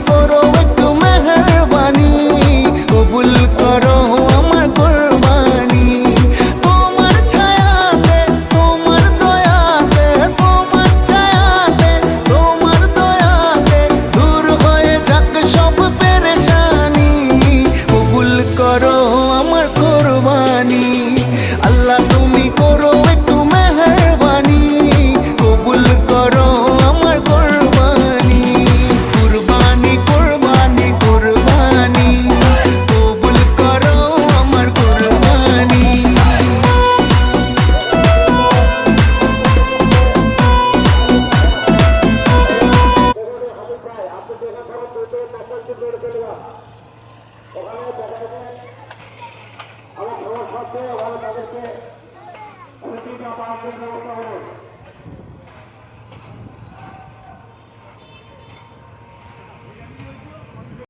করো একটু মেহেরবানি, কবুল করো আমার কুরবানি। তোমার ছায়াতে, তোমার দয়াতে, তোমার ছায়াতে, তোমার দয়াতে দূর হয়ে যাক সব পেরেশানি, কবুল করো আমার কুরবানি। আল্লাহ তুমি করো একটু মেহেরবানি, কবুল করো আমার কুরবানি। কুরবানি কুরবানি কুরবানি, কবুল করো আমার কুরবানি। আমার সবার সাথে ওখানে তাদেরকে ব্যবস্থা হবে।